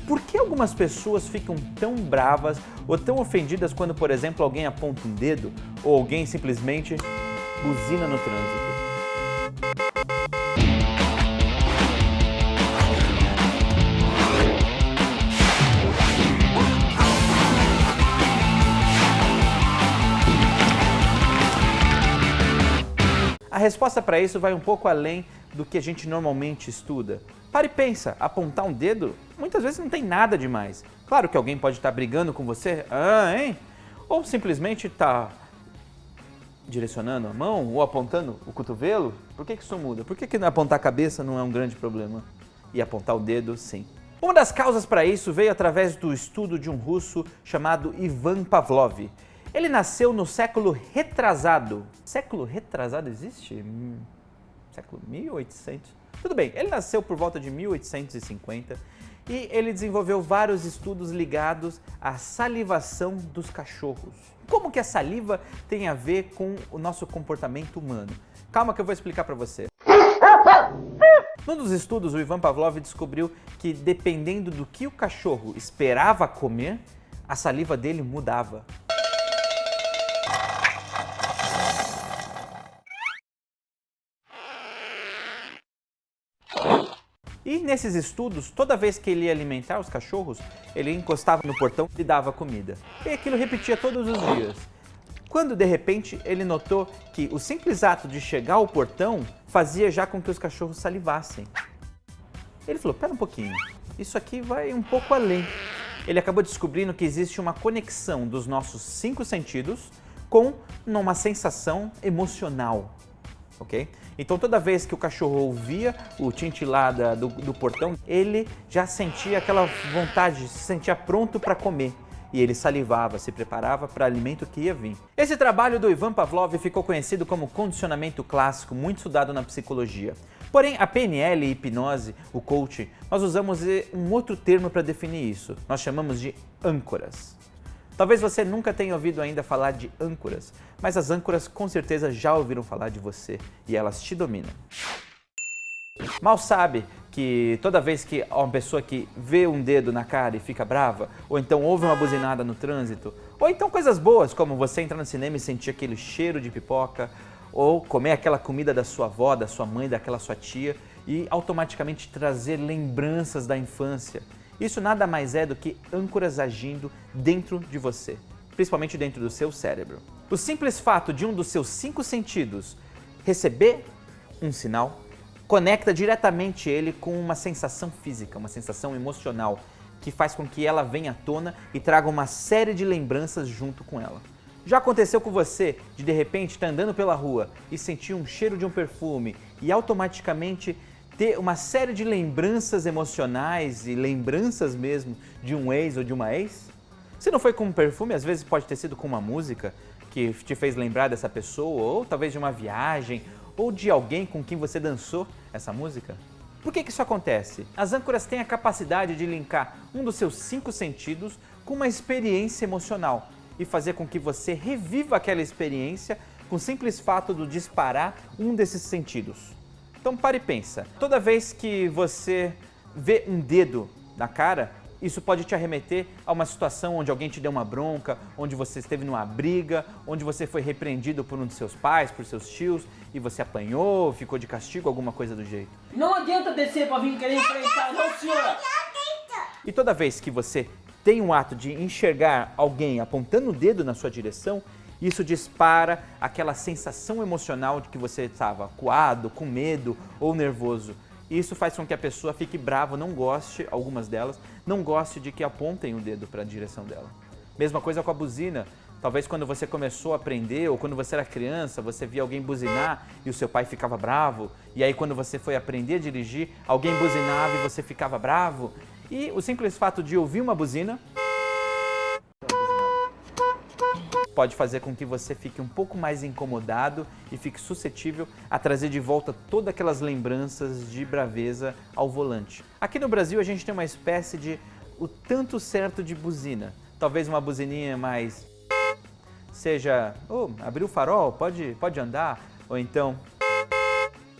Por que algumas pessoas ficam tão bravas ou tão ofendidas quando, por exemplo, alguém aponta um dedo ou alguém simplesmente buzina no trânsito? A resposta para isso vai um pouco além do que a gente normalmente estuda. Para e pensa, apontar um dedo muitas vezes não tem nada demais. Claro que alguém pode estar brigando com você, hein? Ou simplesmente está direcionando a mão ou apontando o cotovelo. Por que isso muda? Por que apontar a cabeça não é um grande problema? E apontar o dedo, sim. Uma das causas para isso veio através do estudo de um russo chamado Ivan Pavlov. Ele nasceu no século retrasado. Século retrasado existe? Século 1800? Tudo bem, ele nasceu por volta de 1850 e ele desenvolveu vários estudos ligados à salivação dos cachorros. Como que a saliva tem a ver com o nosso comportamento humano? Calma que eu vou explicar para você. Num dos estudos, o Ivan Pavlov descobriu que dependendo do que o cachorro esperava comer, a saliva dele mudava. E nesses estudos, toda vez que ele ia alimentar os cachorros, ele encostava no portão e dava comida. E aquilo repetia todos os dias. Quando de repente ele notou que o simples ato de chegar ao portão fazia já com que os cachorros salivassem. Ele falou, pera um pouquinho, isso aqui vai um pouco além. Ele acabou descobrindo que existe uma conexão dos nossos 5 sentidos com uma sensação emocional. Okay? Então toda vez que o cachorro ouvia o tintilar do portão, ele já sentia aquela vontade, se sentia pronto para comer. E ele salivava, se preparava para o alimento que ia vir. Esse trabalho do Ivan Pavlov ficou conhecido como condicionamento clássico, muito estudado na psicologia. Porém, a PNL e hipnose, o coaching, nós usamos um outro termo para definir isso. Nós chamamos de âncoras. Talvez você nunca tenha ouvido ainda falar de âncoras, mas as âncoras com certeza já ouviram falar de você e elas te dominam. Mal sabe que toda vez que uma pessoa que vê um dedo na cara e fica brava, ou então ouve uma buzinada no trânsito, ou então coisas boas como você entrar no cinema e sentir aquele cheiro de pipoca, ou comer aquela comida da sua avó, da sua mãe, daquela sua tia e automaticamente trazer lembranças da infância. Isso nada mais é do que âncoras agindo dentro de você, principalmente dentro do seu cérebro. O simples fato de um dos seus 5 sentidos receber um sinal conecta diretamente ele com uma sensação física, uma sensação emocional, que faz com que ela venha à tona e traga uma série de lembranças junto com ela. Já aconteceu com você de repente estar andando pela rua e sentir um cheiro de um perfume e automaticamente ter uma série de lembranças emocionais e lembranças mesmo de um ex ou de uma ex? Se não foi com um perfume, às vezes pode ter sido com uma música que te fez lembrar dessa pessoa, ou talvez de uma viagem, ou de alguém com quem você dançou essa música. Por que isso acontece? As âncoras têm a capacidade de linkar um dos seus 5 sentidos com uma experiência emocional e fazer com que você reviva aquela experiência com o simples fato de disparar um desses sentidos. Então pare e pensa, toda vez que você vê um dedo na cara, isso pode te arremeter a uma situação onde alguém te deu uma bronca, onde você esteve numa briga, onde você foi repreendido por um de seus pais, por seus tios, e você apanhou, ficou de castigo, alguma coisa do jeito. Não adianta descer pra vir querer enfrentar, não, senhora! E toda vez que você tem um ato de enxergar alguém apontando o dedo na sua direção, isso dispara aquela sensação emocional de que você estava acuado, com medo ou nervoso. Isso faz com que a pessoa fique brava, não goste, algumas delas, não goste de que apontem o dedo para a direção dela. Mesma coisa com a buzina. Talvez quando você começou a aprender ou quando você era criança, você via alguém buzinar e o seu pai ficava bravo. E aí quando você foi aprender a dirigir, alguém buzinava e você ficava bravo. E o simples fato de ouvir uma buzina pode fazer com que você fique um pouco mais incomodado e fique suscetível a trazer de volta todas aquelas lembranças de braveza ao volante. Aqui no Brasil a gente tem uma espécie de o tanto certo de buzina. Talvez uma buzininha mais seja, abriu o farol, pode andar, ou então,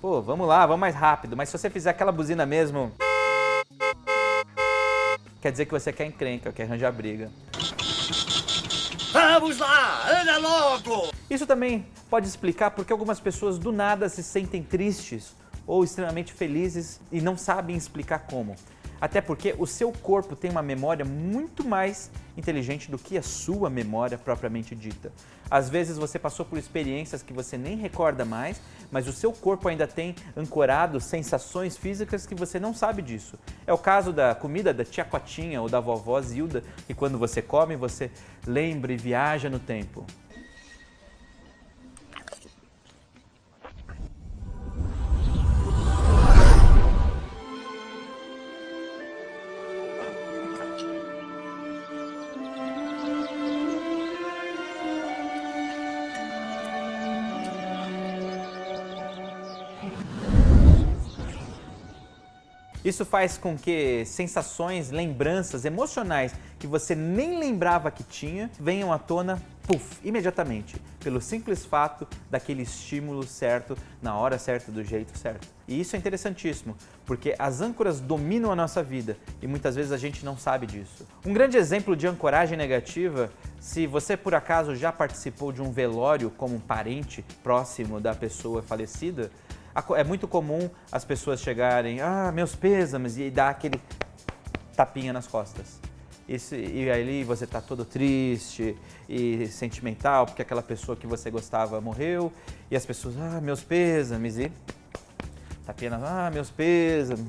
vamos lá, vamos mais rápido. Mas se você fizer aquela buzina mesmo, quer dizer que você quer encrenca, quer arranjar briga. Vamos lá, anda logo! Isso também pode explicar porque algumas pessoas do nada se sentem tristes ou extremamente felizes e não sabem explicar como. Até porque o seu corpo tem uma memória muito mais inteligente do que a sua memória propriamente dita. Às vezes você passou por experiências que você nem recorda mais, mas o seu corpo ainda tem ancorado sensações físicas que você não sabe disso. É o caso da comida da tia Cotinha ou da vovó Zilda, que quando você come, você lembra e viaja no tempo. Isso faz com que sensações, lembranças emocionais que você nem lembrava que tinha, venham à tona, imediatamente, pelo simples fato daquele estímulo certo, na hora certa, do jeito certo. E isso é interessantíssimo, porque as âncoras dominam a nossa vida e muitas vezes a gente não sabe disso. Um grande exemplo de ancoragem negativa, se você por acaso já participou de um velório como um parente próximo da pessoa falecida, é muito comum as pessoas chegarem, meus pêsames, e dar aquele tapinha nas costas. E aí você tá todo triste e sentimental, porque aquela pessoa que você gostava morreu, e as pessoas, meus pêsames, e tapinha meus pêsames.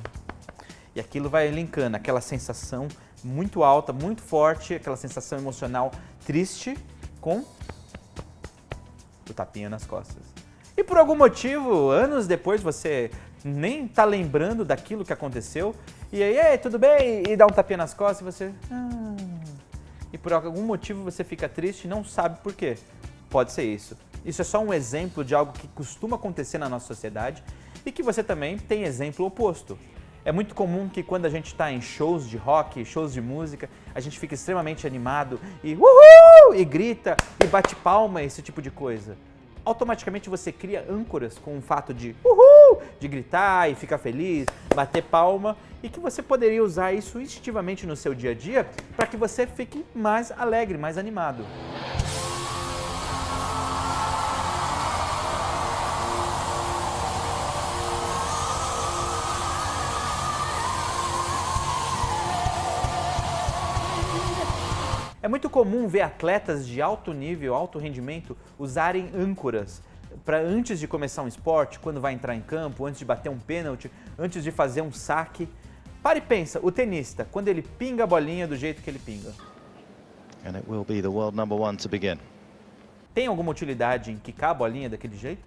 E aquilo vai linkando, aquela sensação muito alta, muito forte, aquela sensação emocional triste com o tapinha nas costas. E por algum motivo, anos depois, você nem tá lembrando daquilo que aconteceu, e aí, tudo bem? E dá um tapinha nas costas e você... E por algum motivo você fica triste e não sabe por quê. Pode ser isso. Isso é só um exemplo de algo que costuma acontecer na nossa sociedade e que você também tem exemplo oposto. É muito comum que quando a gente está em shows de rock, shows de música, a gente fica extremamente animado e uhul! E grita e bate palma, esse tipo de coisa. Automaticamente você cria âncoras com o fato de uhul, de gritar e ficar feliz, bater palma, e que você poderia usar isso instintivamente no seu dia a dia para que você fique mais alegre, mais animado. É muito comum ver atletas de alto nível, alto rendimento, usarem âncoras para antes de começar um esporte, quando vai entrar em campo, antes de bater um pênalti, antes de fazer um saque. Para e pensa, o tenista, quando ele pinga a bolinha do jeito que ele pinga. And it will be the world number one to begin. Tem alguma utilidade em quicar a bolinha daquele jeito?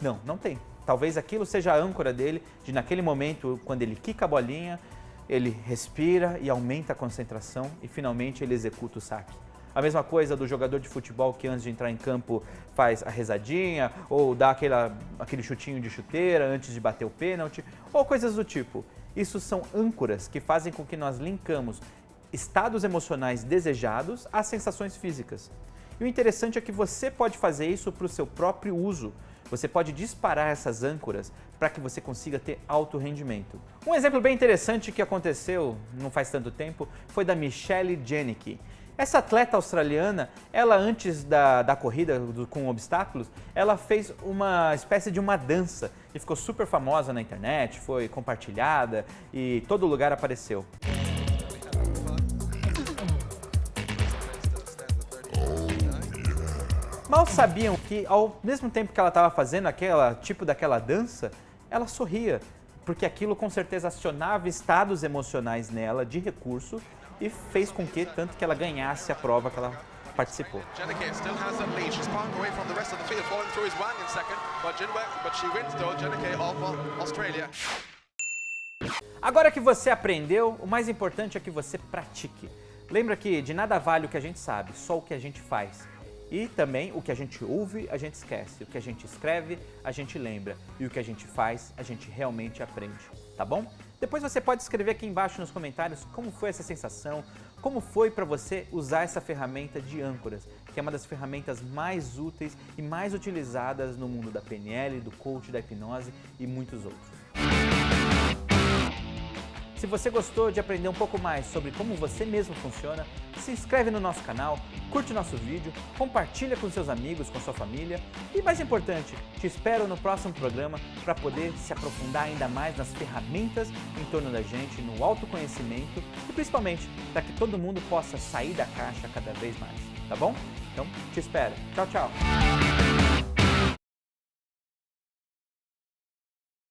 Não, não tem. Talvez aquilo seja a âncora dele, de naquele momento, quando ele quica a bolinha, ele respira e aumenta a concentração e finalmente ele executa o saque. A mesma coisa do jogador de futebol que antes de entrar em campo faz a rezadinha ou dá aquele chutinho de chuteira antes de bater o pênalti ou coisas do tipo. Isso são âncoras que fazem com que nós linkamos estados emocionais desejados às sensações físicas. E o interessante é que você pode fazer isso para o seu próprio uso. Você pode disparar essas âncoras para que você consiga ter alto rendimento. Um exemplo bem interessante que aconteceu não faz tanto tempo foi da Michelle Jenneke. Essa atleta australiana, ela antes da corrida com obstáculos, ela fez uma espécie de uma dança e ficou super famosa na internet, foi compartilhada e todo lugar apareceu. Mal sabiam que, ao mesmo tempo que ela estava fazendo daquela dança, ela sorria, porque aquilo com certeza acionava estados emocionais nela de recurso e fez com que, tanto que ela ganhasse a prova que ela participou. Agora que você aprendeu, o mais importante é que você pratique. Lembra que de nada vale o que a gente sabe, só o que a gente faz. E também o que a gente ouve, a gente esquece. O que a gente escreve, a gente lembra. E o que a gente faz, a gente realmente aprende. Tá bom? Depois você pode escrever aqui embaixo nos comentários como foi essa sensação, como foi para você usar essa ferramenta de âncoras, que é uma das ferramentas mais úteis e mais utilizadas no mundo da PNL, do coach, da hipnose e muitos outros. Se você gostou de aprender um pouco mais sobre como você mesmo funciona, se inscreve no nosso canal, curte o nosso vídeo, compartilha com seus amigos, com sua família e, mais importante, te espero no próximo programa para poder se aprofundar ainda mais nas ferramentas em torno da gente, no autoconhecimento e principalmente para que todo mundo possa sair da caixa cada vez mais, tá bom? Então, te espero. Tchau, tchau!